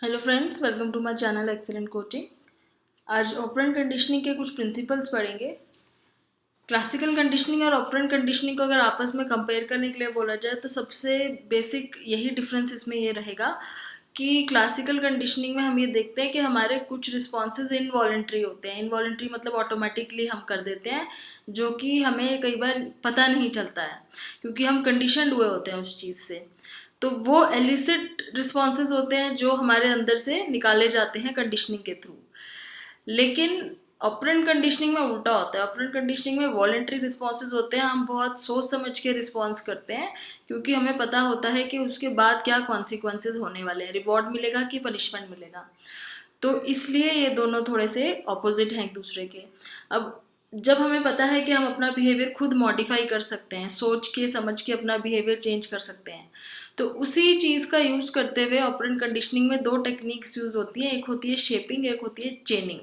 Hello friends, welcome to my channel excellent coaching. आज operant conditioning के कुछ principles पढ़ेंगे। क्लासिकल कंडीशनिंग और ऑपरेंट कंडीशनिंग को अगर आपस में कंपेयर करने के लिए बोला जाए तो सबसे बेसिक यही डिफरेंस इसमें ये रहेगा कि क्लासिकल कंडीशनिंग में हम ये देखते हैं कि हमारे कुछ रिस्पॉन्सेज इनवॉलेंट्री होते हैं। इनवॉलेंट्री मतलब ऑटोमेटिकली हम कर देते हैं, जो कि हमें कई बार पता नहीं चलता है क्योंकि हम कंडीशनड हुए होते हैं उस चीज़ से। तो वो एलिसिट रिस्पॉन्सेज होते हैं जो हमारे अंदर से निकाले जाते हैं कंडीशनिंग के थ्रू। लेकिन ऑपरेंट कंडीशनिंग में उल्टा होता है। ऑपरेंट कंडीशनिंग में वॉलेंट्री रिस्पॉन्सेज होते हैं, हम बहुत सोच समझ के रिस्पॉन्स करते हैं क्योंकि हमें पता होता है कि उसके बाद क्या कॉन्सिक्वेंसेज होने वाले हैं, रिवॉर्ड मिलेगा कि पनिशमेंट मिलेगा। तो इसलिए ये दोनों थोड़े से ऑपोजिट हैं एक दूसरे के। अब जब हमें पता है कि हम अपना बिहेवियर खुद मॉडिफाई कर सकते हैं, सोच के समझ के अपना बिहेवियर चेंज कर सकते हैं, तो उसी चीज़ का यूज़ करते हुए ऑपरेंट कंडीशनिंग में दो टेक्निक्स यूज़ होती हैं। एक होती है शेपिंग, एक होती है चेनिंग।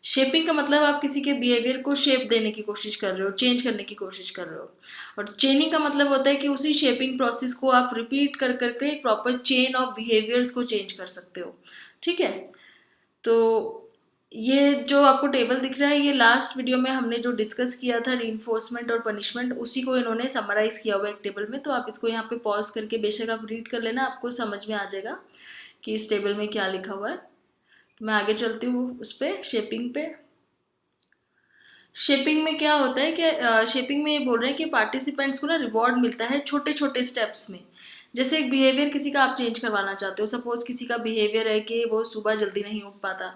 शेपिंग का मतलब आप किसी के बिहेवियर को शेप देने की कोशिश कर रहे हो, चेंज करने की कोशिश कर रहे हो। और चेनिंग का मतलब होता है कि उसी शेपिंग प्रोसेस को आप रिपीट कर करके एक प्रॉपर चेन ऑफ बिहेवियर्स को चेंज कर सकते हो। ठीक है, तो ये जो आपको टेबल दिख रहा है, ये लास्ट वीडियो में हमने जो डिस्कस किया था रीइंफोर्समेंट और पनिशमेंट, उसी को इन्होंने समराइज किया हुआ एक टेबल में। तो आप इसको यहाँ पे पॉज करके बेशक आप रीड कर लेना, आपको समझ में आ जाएगा कि इस टेबल में क्या लिखा हुआ है। तो मैं आगे चलती हूँ उस पर, शेपिंग पे। शेपिंग में क्या होता है कि शेपिंग में ये बोल रहे हैं कि पार्टिसिपेंट्स को ना रिवॉर्ड मिलता है छोटे छोटे स्टेप्स में। जैसे एक बिहेवियर किसी का आप चेंज करवाना चाहते हो, सपोज किसी का बिहेवियर है कि वो सुबह जल्दी नहीं उठ पाता,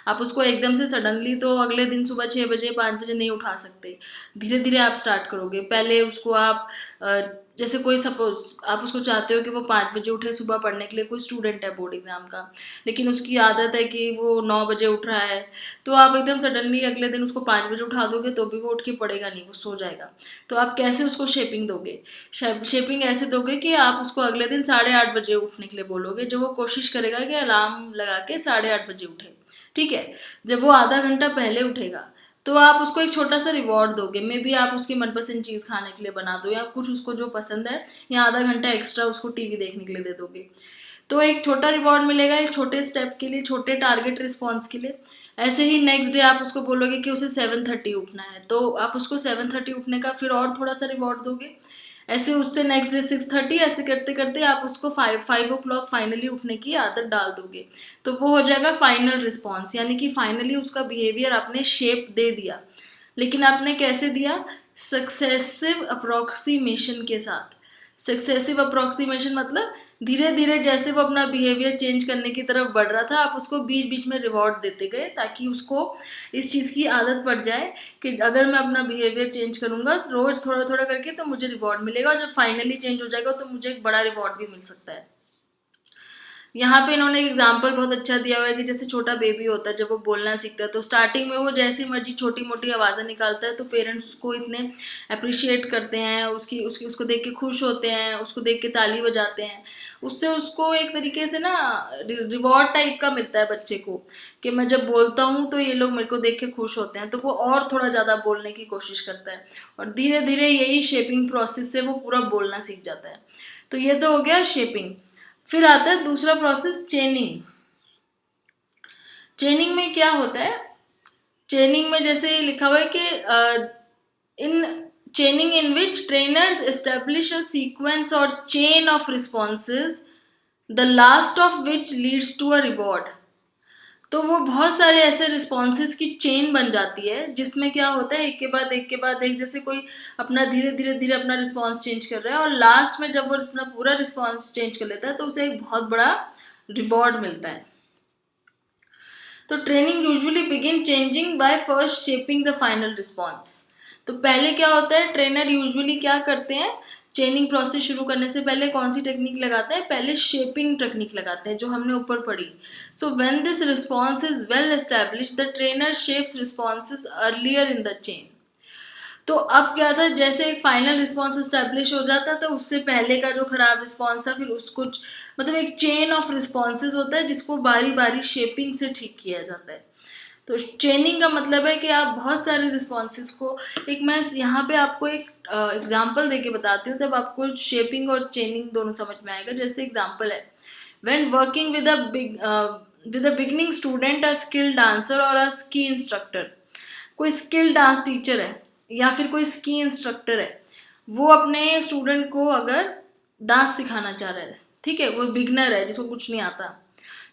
आप उसको एकदम से सडनली तो अगले दिन सुबह 6 बजे 5 बजे नहीं उठा सकते। धीरे धीरे आप स्टार्ट करोगे। पहले उसको आप जैसे कोई सपोज आप उसको चाहते हो कि वो 5 बजे उठे सुबह पढ़ने के लिए, कोई स्टूडेंट है बोर्ड एग्जाम का, लेकिन उसकी आदत है कि वो 9 बजे उठ रहा है, तो आप एकदम सडनली अगले दिन उसको 5 बजे उठा दोगे तो भी वो उठ के पढ़ेगा नहीं, वो सो जाएगा। तो आप कैसे उसको शेपिंग दोगे? शेपिंग ऐसे दोगे कि आप उसको अगले दिन 8:30 बजे उठने के लिए बोलोगे, जो वो कोशिश करेगा कि अलार्म लगा के 8:30 बजे उठे। ठीक है, जब वो आधा घंटा पहले उठेगा तो आप उसको एक छोटा सा रिवॉर्ड दोगे। मे बी आप उसकी मनपसंद चीज़ खाने के लिए बना दो, या कुछ उसको जो पसंद है, या आधा घंटा एक्स्ट्रा उसको टीवी देखने के लिए दे दोगे। तो एक छोटा रिवॉर्ड मिलेगा एक छोटे स्टेप के लिए, छोटे टारगेट रिस्पॉन्स के लिए। ऐसे ही नेक्स्ट डे आप उसको बोलोगे कि उसे 7:30 उठना है, तो आप उसको 7:30 उठने का फिर और थोड़ा सा रिवॉर्ड दोगे। ऐसे उससे नेक्स्ट डे 6:30, ऐसे करते करते आप उसको 5 o'clock फाइनली उठने की आदत डाल दोगे। तो वो हो जाएगा फाइनल रिस्पॉन्स, यानी कि फाइनली उसका बिहेवियर आपने शेप दे दिया। लेकिन आपने कैसे दिया? सक्सेसिव अप्रोक्सीमेशन के साथ। सक्सेसिव अप्रोक्सीमेशन मतलब धीरे धीरे जैसे वो अपना बिहेवियर चेंज करने की तरफ बढ़ रहा था, आप उसको बीच बीच में रिवॉर्ड देते गए ताकि उसको इस चीज़ की आदत पड़ जाए कि अगर मैं अपना बिहेवियर चेंज करूँगा रोज़ थोड़ा थोड़ा करके तो मुझे रिवॉर्ड मिलेगा, और जब फाइनली चेंज हो जाएगा तो मुझे एक बड़ा रिवॉर्ड भी मिल सकता है। यहाँ पे इन्होंने एक एग्जाम्पल बहुत अच्छा दिया हुआ है कि जैसे छोटा बेबी होता है, जब वो बोलना सीखता है तो स्टार्टिंग में वो जैसी मर्जी छोटी मोटी आवाज़ें निकालता है, तो पेरेंट्स उसको इतने अप्रिशिएट करते हैं, उसकी उसकी उसको देख के खुश होते हैं, उसको देख के ताली बजाते हैं। उससे उसको एक तरीके से ना रिवॉर्ड टाइप का मिलता है बच्चे को, कि मैं जब बोलता हूँ तो ये लोग मेरे को देख के खुश होते हैं, तो वो और थोड़ा ज़्यादा बोलने की कोशिश करता है, और धीरे धीरे यही शेपिंग प्रोसेस से वो पूरा बोलना सीख जाता है। तो ये तो हो गया शेपिंग। फिर आता है दूसरा प्रोसेस, चेनिंग। चेनिंग में क्या होता है? चेनिंग में जैसे लिखा हुआ है कि in chaining in which trainers establish a sequence or chain of responses, the last of which leads to a reward. तो वो बहुत सारे ऐसे रिस्पॉन्सेज की चेन बन जाती है जिसमें क्या होता है, एक के बाद एक के बाद एक, जैसे कोई अपना धीरे धीरे धीरे अपना रिस्पॉन्स चेंज कर रहा है, और लास्ट में जब वो अपना पूरा रिस्पॉन्स चेंज कर लेता है तो उसे एक बहुत बड़ा रिवॉर्ड मिलता है। तो training usually begin changing by first shaping the final response. तो पहले क्या होता है, ट्रेनर यूजुअली क्या करते हैं, चेनिंग प्रोसेस शुरू करने से पहले कौन सी टेक्निक लगाते हैं? पहले शेपिंग टेक्निक लगाते हैं, जो हमने ऊपर पढ़ी। So when this response is well established, the trainer shapes responses earlier in the chain. तो अब क्या था, जैसे एक फाइनल रिस्पॉन्स एस्टैब्लिश हो जाता तो उससे पहले का जो खराब रिस्पॉन्स था, फिर उसको मतलब एक चेन ऑफ रिस्पॉन्सेज होता है जिसको बारी बारी शेपिंग से ठीक किया जाता है। तो चेनिंग का मतलब है कि आप बहुत सारे रिस्पॉन्सेज को, एक मैं यहाँ पे आपको एक एग्जाम्पल दे के बताती हूँ, तब आपको शेपिंग और चेनिंग दोनों समझ में आएगा। जैसे एग्जाम्पल है, When working with a beginning student, a skilled dancer or a ski instructor, कोई स्किल डांस टीचर है या फिर कोई स्की इंस्ट्रक्टर है, वो अपने स्टूडेंट को अगर डांस सिखाना चाह रहा है, ठीक है, वो बिगनर है जिसको कुछ नहीं आता,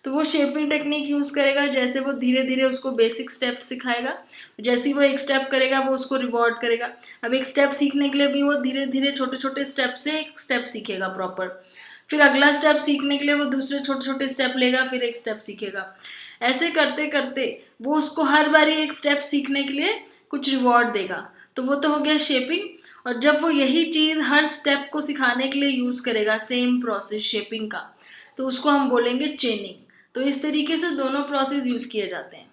तो वो शेपिंग टेक्निक यूज़ करेगा। जैसे वो धीरे धीरे उसको बेसिक स्टेप्स सिखाएगा, जैसे ही वो एक स्टेप करेगा वो उसको रिवॉर्ड करेगा। अब एक स्टेप सीखने के लिए भी वो धीरे धीरे छोटे छोटे स्टेप से एक स्टेप सीखेगा प्रॉपर, फिर अगला स्टेप सीखने के लिए वो दूसरे छोटे छोटे स्टेप लेगा, फिर एक स्टेप सीखेगा। ऐसे करते करते वो उसको हर बारी एक स्टेप सीखने के लिए कुछ रिवॉर्ड देगा। तो वो तो हो गया शेपिंग। और जब वो यही चीज़ हर स्टेप को सिखाने के लिए यूज़ करेगा, सेम प्रोसेस शेपिंग का, तो उसको हम बोलेंगे चेनिंग। तो इस तरीके से दोनों प्रोसेस यूज़ किए जाते हैं।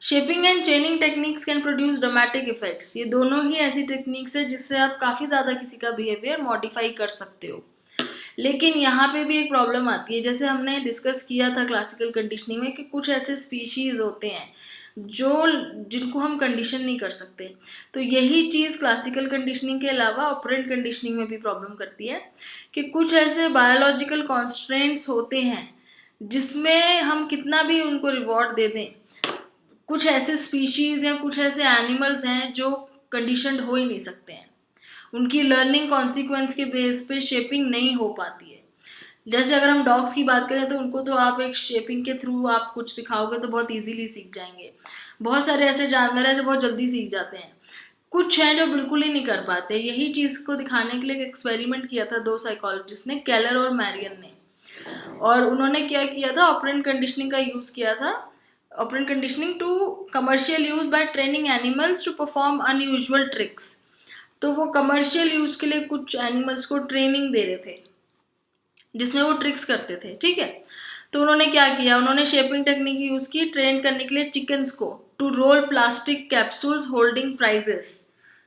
Shaping and चेनिंग techniques can produce dramatic effects. ये दोनों ही ऐसी टेक्निक्स है जिससे आप काफ़ी ज़्यादा किसी का बिहेवियर मॉडिफाई कर सकते हो। लेकिन यहाँ पे भी एक प्रॉब्लम आती है, जैसे हमने डिस्कस किया था क्लासिकल कंडीशनिंग में, कि कुछ ऐसे स्पीशीज़ होते हैं जिनको हम कंडीशन नहीं कर सकते। तो यही चीज़ क्लासिकल कंडीशनिंग के अलावा ऑपरेंट कंडीशनिंग में भी प्रॉब्लम करती है, कि कुछ ऐसे बायोलॉजिकल कॉन्स्ट्रेंट्स होते हैं जिसमें हम कितना भी उनको रिवॉर्ड दे दें, कुछ ऐसे स्पीशीज़ या कुछ ऐसे एनिमल्स हैं जो कंडीशनड हो ही नहीं सकते हैं, उनकी लर्निंग कॉन्सिक्वेंस के बेस पे शेपिंग नहीं हो पाती है। जैसे अगर हम डॉग्स की बात करें तो उनको तो आप एक शेपिंग के थ्रू आप कुछ सिखाओगे तो बहुत इजीली सीख जाएंगे। बहुत सारे ऐसे जानवर हैं जो बहुत जल्दी सीख जाते हैं, कुछ हैं जो बिल्कुल ही नहीं कर पाते। यही चीज़ को दिखाने के लिए एक एक्सपेरिमेंट किया था दो साइकोलॉजिस्ट ने, केलर और मैरियन ने। और उन्होंने क्या किया था, ऑपरेंट कंडीशनिंग का यूज़ किया था, operant conditioning to commercial use by training animals to perform unusual tricks. तो वो कमर्शियल यूज़ के लिए कुछ एनिमल्स को ट्रेनिंग दे रहे थे जिसमें वो ट्रिक्स करते थे, ठीक है। तो उन्होंने क्या किया, उन्होंने शेपिंग टेक्निक यूज़ की ट्रेन करने के लिए चिकन्स को to roll plastic capsules holding prizes.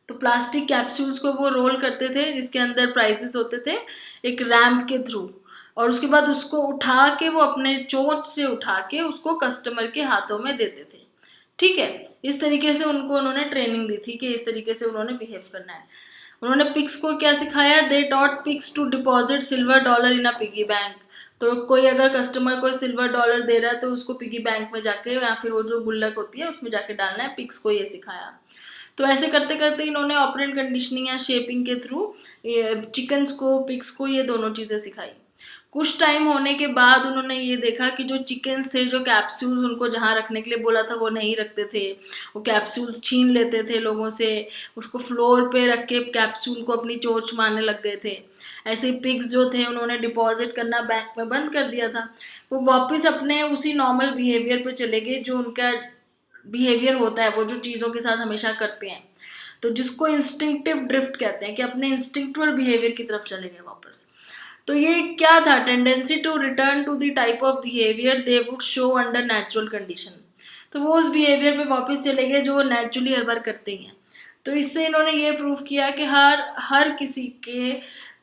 तो प्लास्टिक कैप्सूल्स को वो रोल करते थे जिसके अंदर प्राइजेस होते थे एक रैम्प के थ्रू, और उसके बाद उसको उठा के वो अपने चोंच से उठा के उसको कस्टमर के हाथों में देते थे, ठीक है। इस तरीके से उन्होंने ट्रेनिंग दी थी कि इस तरीके से उन्होंने बिहेव करना है। उन्होंने पिग्स को क्या सिखाया, they taught pigs to deposit silver dollar in a piggy bank. तो कोई अगर कस्टमर को सिल्वर डॉलर दे रहा है तो उसको पिगी बैंक में जाके या फिर वो जो गुल्लक होती है उसमें जाके डालना है, पिग्स को ये सिखाया। तो ऐसे करते करते इन्होंने ऑपरेंट कंडीशनिंग या शेपिंग के थ्रू चिकन्स को, पिग्स को, ये दोनों चीज़ें सिखाई। कुछ टाइम होने के बाद उन्होंने ये देखा कि जो चिकन्स थे, जो कैप्सूल्स उनको जहाँ रखने के लिए बोला था वो नहीं रखते थे, वो कैप्सूल्स छीन लेते थे लोगों से, उसको फ्लोर पे रख के कैप्सूल को अपनी चोंच मारने लग गए थे। ऐसे पिग्स जो थे उन्होंने डिपॉजिट करना बैंक में बंद कर दिया था, वो वापस अपने उसी नॉर्मल बिहेवियर पे चले गए जो उनका बिहेवियर होता है, वो जो चीज़ों के साथ हमेशा करते हैं। तो जिसको इंस्टिंक्टिव ड्रिफ्ट कहते हैं, कि अपने इंस्टिंक्चुअल बिहेवियर की तरफ चले गए वापस। तो ये क्या था, tendency to return to the type of behaviour they would show under natural condition. तो वो उस बिहेवियर पे वापस चले गए जो वो नेचुरली हर बार करते ही हैं। तो इससे इन्होंने ये प्रूव किया कि हर किसी के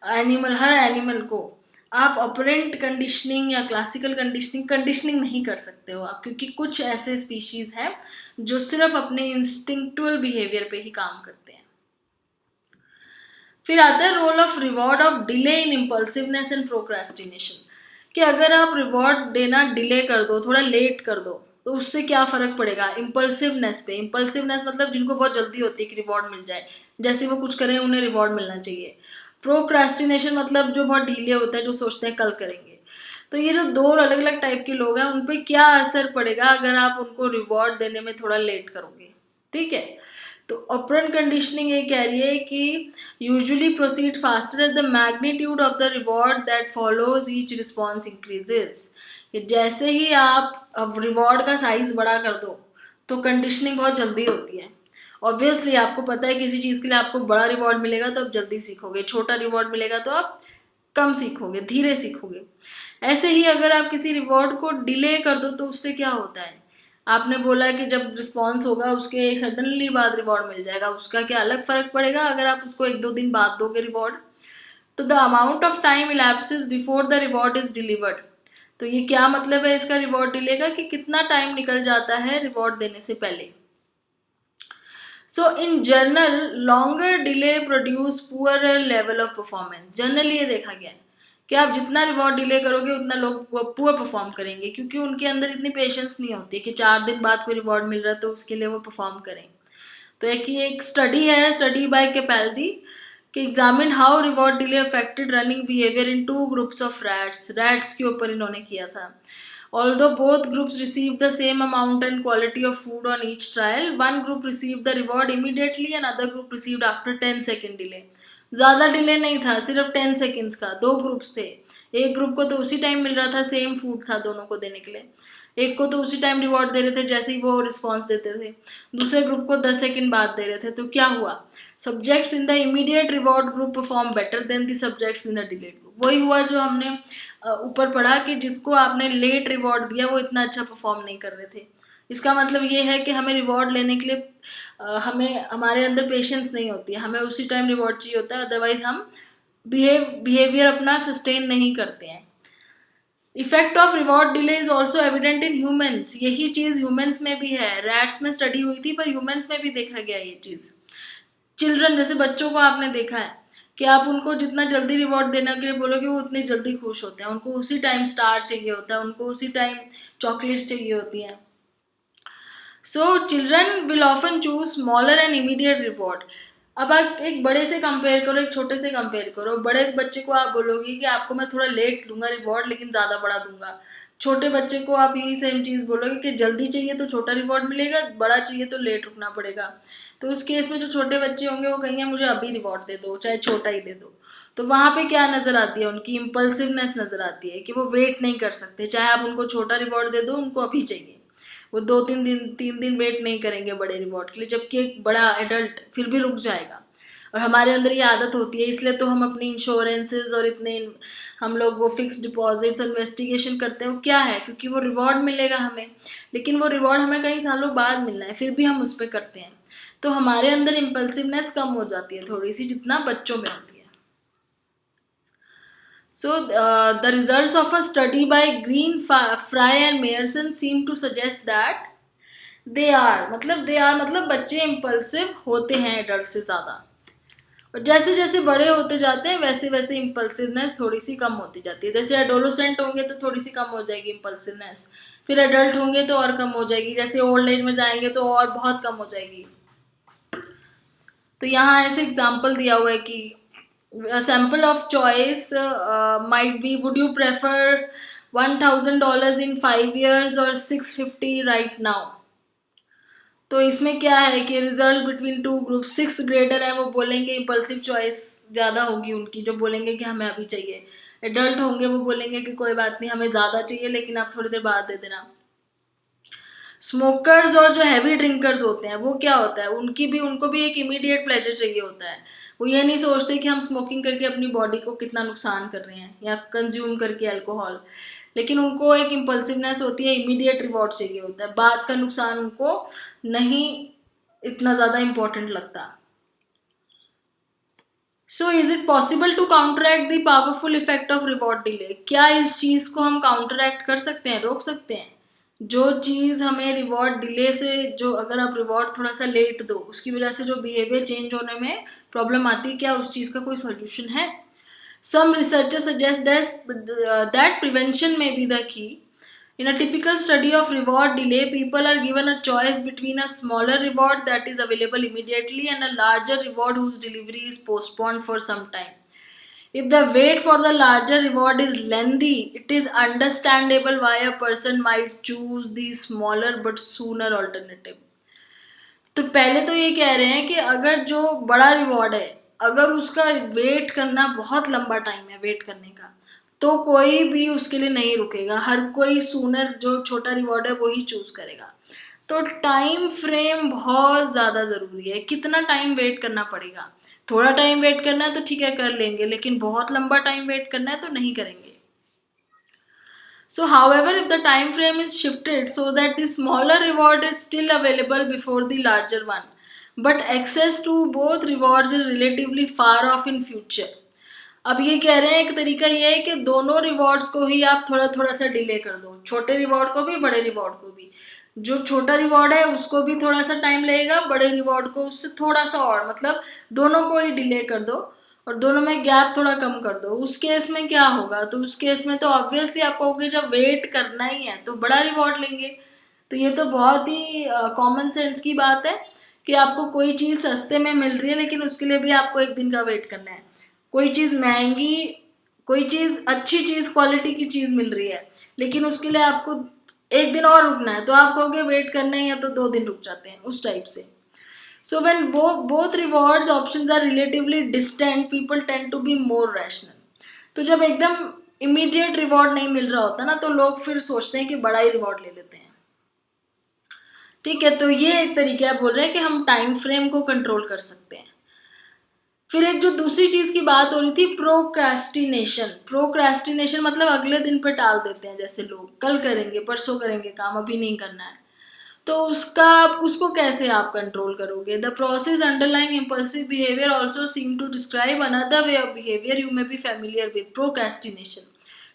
हर एनिमल को आप ऑपरेंट कंडीशनिंग या क्लासिकल कंडीशनिंग नहीं कर सकते हो आप, क्योंकि कुछ ऐसे स्पीशीज़ हैं जो सिर्फ अपने इंस्टिंक्चुअल बिहेवियर पे ही काम करते हैं। फिर आता है role of reward of delay in impulsiveness and procrastination, कि अगर आप रिवॉर्ड देना डिले कर दो, थोड़ा लेट कर दो, तो उससे क्या फ़र्क पड़ेगा इम्पल्सिवनेस पे। इम्पल्सिवनेस मतलब जिनको बहुत जल्दी होती है कि रिवॉर्ड मिल जाए, जैसे वो कुछ करें उन्हें रिवॉर्ड मिलना चाहिए। प्रोक्रेस्टिनेशन मतलब जो बहुत ढीले होते हैं, जो सोचते हैं कल करेंगे। तो ये जो दो अलग अलग टाइप के लोग हैं उन पर क्या असर पड़ेगा अगर आप उनको रिवॉर्ड देने में थोड़ा लेट करोगे, ठीक है। तो ऑपरेंट कंडीशनिंग ये कह रही है कि usually proceed faster as the magnitude of the reward that follows each response increases. जैसे ही आप अब रिवॉर्ड का साइज बड़ा कर दो तो कंडीशनिंग बहुत जल्दी होती है। ऑब्वियसली आपको पता है किसी चीज़ के लिए आपको बड़ा रिवॉर्ड मिलेगा तो आप जल्दी सीखोगे, छोटा रिवॉर्ड मिलेगा तो आप कम सीखोगे, धीरे सीखोगे। ऐसे ही अगर आप किसी रिवॉर्ड को डिले कर दो तो उससे क्या होता है, आपने बोला कि जब रिस्पॉन्स होगा उसके सडनली बाद रिवॉर्ड मिल जाएगा, उसका क्या अलग फ़र्क पड़ेगा अगर आप उसको 1-2 दिन बाद दोगे रिवॉर्ड। तो the amount of time elapses before the reward is delivered. तो ये क्या मतलब है इसका रिवॉर्ड डिले का, कि कितना टाइम निकल जाता है रिवॉर्ड देने से पहले। So in general longer delay produce poor level of performance. Generally ये देखा गया है कि आप जितना रिवॉर्ड डिले करोगे उतना लोग पुअर परफॉर्म करेंगे, क्योंकि उनके अंदर इतनी पेशेंस नहीं होती है कि 4 दिन बाद कोई रिवॉर्ड मिल रहा है तो उसके लिए वो परफॉर्म करें। तो एक स्टडी है, स्टडी बाय कैपेल्डी, कि examine how reward delay affected running behaviour in 2 groups of rats के ऊपर इन्होंने किया था। Although both groups received the same amount and quality of food on each trial, one group received the reward immediately and other group received after 10 second delay. ज़्यादा delay नहीं था, सिर्फ 10 seconds का। 2 ग्रुप्स थे, एक ग्रुप को तो उसी टाइम मिल रहा था, सेम फूड था दोनों को देने के लिए, एक को तो उसी टाइम रिवॉर्ड दे रहे थे जैसे ही वो रिस्पॉन्स देते थे, दूसरे ग्रुप को 10 सेकेंड बाद दे रहे थे। तो क्या हुआ, subjects in the immediate reward group perform better than the subjects in the delayed group. वही हुआ जो हमने ऊपर पढ़ा कि जिसको आपने लेट रिवॉर्ड दिया वो इतना अच्छा परफॉर्म नहीं कर रहे थे। इसका मतलब ये है कि हमें रिवॉर्ड लेने के लिए हमें हमारे अंदर पेशेंस नहीं होती है, हमें उसी टाइम रिवॉर्ड चाहिए होता है, अदरवाइज हम बिहेवियर अपना सस्टेन नहीं करते हैं। Effect of reward delay is also evident in humans. यही चीज़ ह्यूमन्स में भी है, रैट्स में स्टडी हुई थी पर ह्यूमन्स में भी देखा गया ये चीज़। चिल्ड्रन, जैसे बच्चों को आपने देखा है कि आप उनको जितना जल्दी रिवॉर्ड देने के लिए बोलोगे वो उतनी जल्दी खुश होते हैं, उनको उसी टाइम स्टार चाहिए होता है, उनको उसी टाइम चॉकलेट्स चाहिए होती हैं। So children will often choose smaller and immediate reward. अब आप एक बड़े से कंपेयर करो, एक छोटे से कंपेयर करो। बड़े बच्चे को आप बोलोगे कि आपको मैं थोड़ा लेट दूंगा रिवॉर्ड लेकिन ज़्यादा बड़ा दूंगा, छोटे बच्चे को आप यही सेम चीज़ बोलोगे कि जल्दी चाहिए तो छोटा रिवॉर्ड मिलेगा, बड़ा चाहिए तो लेट रुकना पड़ेगा। तो उस केस में जो छोटे बच्चे होंगे वो कहेंगे मुझे अभी रिवॉर्ड दे दो, चाहे छोटा ही दे दो। तो वहाँ पे क्या नज़र आती है, उनकी इम्पल्सिवनेस नज़र आती है कि वो वेट नहीं कर सकते, चाहे आप उनको छोटा रिवॉर्ड दे दो उनको अभी चाहिए, वो 2-3 दिन वेट नहीं करेंगे बड़े रिवॉर्ड के लिए, जबकि एक बड़ा एडल्ट फिर भी रुक जाएगा। और हमारे अंदर ये आदत होती है, इसलिए तो हम अपनी इंश्योरेंसेज और इतने हम लोग वो फिक्स डिपॉजिट्स और इन्वेस्टिगेशन करते हैं। वो क्या है, क्योंकि वो रिवॉर्ड मिलेगा हमें, लेकिन वो रिवॉर्ड हमें कई सालों बाद मिलना है, फिर भी हम उस पर करते हैं। तो हमारे अंदर इम्पल्सिवनेस कम हो जाती है थोड़ी सी, जितना बच्चों में होती है। So the results of a study by Green, Fry and Meyerson seem to suggest that they are मतलब बच्चे इम्पल्सिव होते हैं एडल्ट से ज़्यादा, और जैसे जैसे बड़े होते जाते हैं वैसे वैसे इम्पल्सिवनेस थोड़ी सी कम होती जाती है। जैसे एडोलोसेंट होंगे तो थोड़ी सी कम हो जाएगी इम्पल्सिवनेस, फिर एडल्ट होंगे तो और कम हो जाएगी, जैसे ओल्ड एज में जाएंगे तो और बहुत कम हो जाएगी। तो यहाँ ऐसे एग्जाम्पल दिया हुआ है कि a sample of choice might be, would you prefer $1,000 in 5 years or 650 right now? तो इसमें क्या है कि result between 2 group, 6th grader है वो बोलेंगे इम्पल्सिव चॉइस ज़्यादा होगी उनकी, जो बोलेंगे कि हमें अभी चाहिए। एडल्ट होंगे वो बोलेंगे कि कोई बात नहीं हमें ज़्यादा चाहिए लेकिन आप थोड़ी देर बाद दे देना। स्मोकर्स और जो हैवी ड्रिंकर्स होते हैं वो क्या होता है, उनको भी एक इमीडिएट प्लेजर चाहिए होता है। वो ये नहीं सोचते कि हम स्मोकिंग करके अपनी बॉडी को कितना नुकसान कर रहे हैं या कंज्यूम करके अल्कोहल, लेकिन उनको एक इम्पल्सिवनेस होती है, इमीडिएट रिवॉर्ड चाहिए होता है, बाद का नुकसान उनको नहीं इतना ज़्यादा इम्पोर्टेंट लगता। So is it possible to counteract the powerful effect of reward delay? क्या इस चीज़ को हम काउंटरैक्ट कर सकते हैं, रोक सकते हैं? जो चीज़ हमें रिवॉर्ड डिले से, जो अगर आप रिवॉर्ड थोड़ा सा लेट दो उसकी वजह से जो बिहेवियर चेंज होने में प्रॉब्लम आती है, क्या उस चीज़ का कोई सॉल्यूशन है? Some researchers suggest that prevention may be the key. In a typical study of reward delay, people are given a choice between a smaller reward that is available immediately and a larger reward whose delivery is postponed for some time. If the wait for the larger reward is lengthy, it is understandable why a person might choose the smaller but sooner alternative. तो पहले तो ये कह रहे हैं कि अगर जो बड़ा रिवॉर्ड है, अगर उसका वेट करना बहुत लंबा टाइम है वेट करने का, तो कोई भी उसके लिए नहीं रुकेगा, हर कोई सूनर जो छोटा रिवॉर्ड है वही चूज करेगा। तो टाइम फ्रेम बहुत ज़्यादा ज़रूरी है। कितना टाइम वेट करना पड़ेगा? थोड़ा टाइम वेट करना है तो ठीक है कर लेंगे, लेकिन बहुत लंबा टाइम वेट करना है तो नहीं करेंगे। So however, if the time frame is shifted so that the smaller reward is still available before the larger one, but access to both rewards is relatively far off in future. अब ये कह रहे हैं एक तरीका ये है कि दोनों रिवॉर्ड्स को ही आप थोड़ा थोड़ा सा डिले कर दो, छोटे रिवॉर्ड को भी बड़े रिवॉर्ड को भी। जो छोटा रिवॉर्ड है उसको भी थोड़ा सा टाइम लगेगा, बड़े रिवॉर्ड को उससे थोड़ा सा और, मतलब दोनों को ही डिले कर दो और दोनों में गैप थोड़ा कम कर दो, उस केस में क्या होगा? तो उस केस में तो ऑब्वियसली आप कहोगे जब वेट करना ही है तो बड़ा रिवॉर्ड लेंगे। तो ये तो बहुत ही कॉमन सेंस की बात है कि आपको कोई चीज़ सस्ते में मिल रही है लेकिन उसके लिए भी आपको एक दिन का वेट करना है। कोई चीज़ महंगी, कोई चीज़ अच्छी चीज़, क्वालिटी की चीज़ मिल रही है लेकिन उसके लिए आपको एक दिन और रुकना है, तो आप कहोगे वेट करना ही है तो 2 दिन रुक जाते हैं, उस टाइप से। So when both rewards options are relatively distant, people tend to be more rational. तो जब एकदम immediate reward नहीं मिल रहा होता ना, तो लोग फिर सोचते हैं कि बड़ा ही reward ले लेते हैं। ठीक है, तो ये एक तरीका है, बोल रहे हैं कि हम टाइम फ्रेम को कंट्रोल कर सकते हैं। फिर एक जो दूसरी चीज की बात हो रही थी, प्रोक्रेस्टिनेशन। प्रोक्रेस्टिनेशन मतलब अगले दिन पे टाल देते हैं, जैसे लोग कल करेंगे, परसों करेंगे, काम अभी नहीं करना है। तो उसको कैसे आप कंट्रोल करोगे? The process underlying impulsive behaviour also seem to describe another way of behaviour you may be familiar with, procrastination,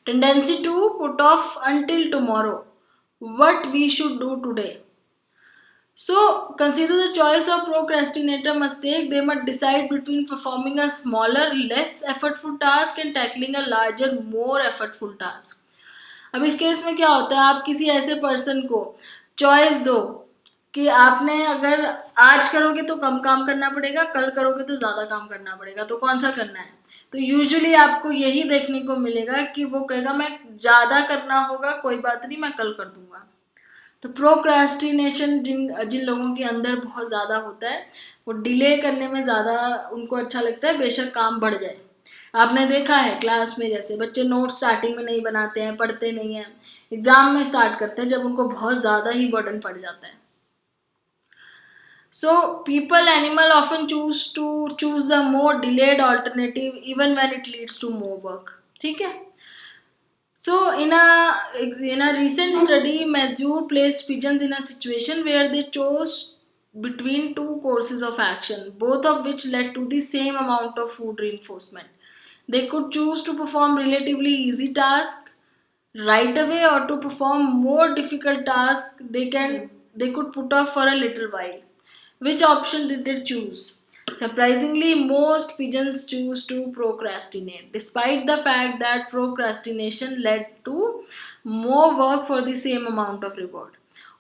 tendency to put off until tomorrow what we should do today. So consider the choice of procrastinator must take. They must decide between performing a smaller, less effortful task and tackling a larger, more effortful task. अब इस case में क्या होता है, आप किसी ऐसे person को चॉइस दो कि आपने अगर आज करोगे तो कम काम करना पड़ेगा, कल करोगे तो ज़्यादा काम करना पड़ेगा, तो कौन सा करना है? तो यूजुअली आपको यही देखने को मिलेगा कि वो कहेगा मैं ज़्यादा करना होगा, कोई बात नहीं, मैं कल कर दूंगा। तो प्रोक्रास्टिनेशन जिन जिन लोगों के अंदर बहुत ज़्यादा होता है, वो डिले करने में ज़्यादा उनको अच्छा लगता है, बेशक काम बढ़ जाए। आपने देखा है क्लास में जैसे बच्चे नोट स्टार्टिंग में नहीं बनाते हैं, पढ़ते नहीं हैं, एग्जाम में स्टार्ट करते हैं जब उनको बहुत ज़्यादा ही बर्डन पड़ जाता है। So people animal often choose the more delayed alternative even when it leads to more work. ठीक है। So in a recent study, Mazur placed pigeons in a situation where they chose between two courses of action, both of which led to the same amount of food reinforcement. They could choose to perform relatively easy tasks right away or to perform more difficult tasks they could put off for a little while. Which option did they choose? Surprisingly, most pigeons choose to procrastinate, despite the fact that procrastination led to more work for the same amount of reward.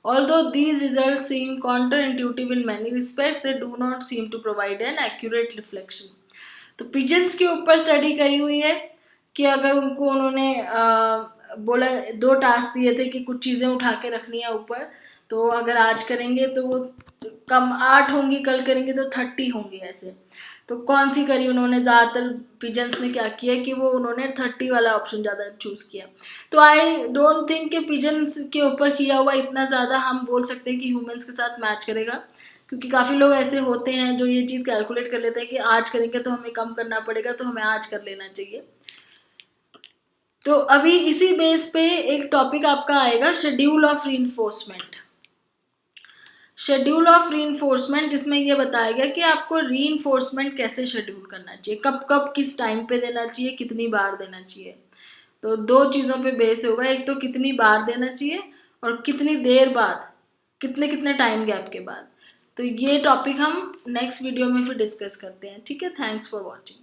Although these results seem counterintuitive in many respects, they do not seem to provide an accurate reflection. तो pigeons के ऊपर study करी हुई है कि अगर उनको उन्होंने बोला, 2 टास्क दिए थे कि कुछ चीज़ें उठा के रखनी है ऊपर, तो अगर आज करेंगे तो वो कम 8 होंगी, कल करेंगे तो 30 होंगी, ऐसे। तो कौन सी करी उन्होंने? ज़्यादातर पिजन्स ने क्या किया कि वो उन्होंने 30 वाला ऑप्शन ज़्यादा चूज़ किया। तो आई डोंट थिंक कि पिजन्स के ऊपर किया हुआ इतना ज़्यादा हम बोल सकते हैं कि ह्यूमंस के साथ मैच करेगा, क्योंकि काफ़ी लोग ऐसे होते हैं जो ये चीज़ कैलकुलेट कर लेते हैं कि आज करेंगे तो हमें कम करना पड़ेगा, तो हमें आज कर लेना चाहिए। तो अभी इसी बेस पे एक टॉपिक आपका आएगा, schedule of reinforcement. Schedule of reinforcement, जिसमें ये बताया गया कि आपको रीइंफोर्समेंट कैसे शेड्यूल करना चाहिए, कब कब किस टाइम पे देना चाहिए, कितनी बार देना चाहिए। तो 2 चीज़ों पे बेस होगा, एक तो कितनी बार देना चाहिए और कितनी देर बाद, कितने कितने टाइम गैप के बाद। तो ये टॉपिक हम नेक्स्ट वीडियो में फिर डिस्कस करते हैं। ठीक है, थैंक्स फॉर वॉचिंग।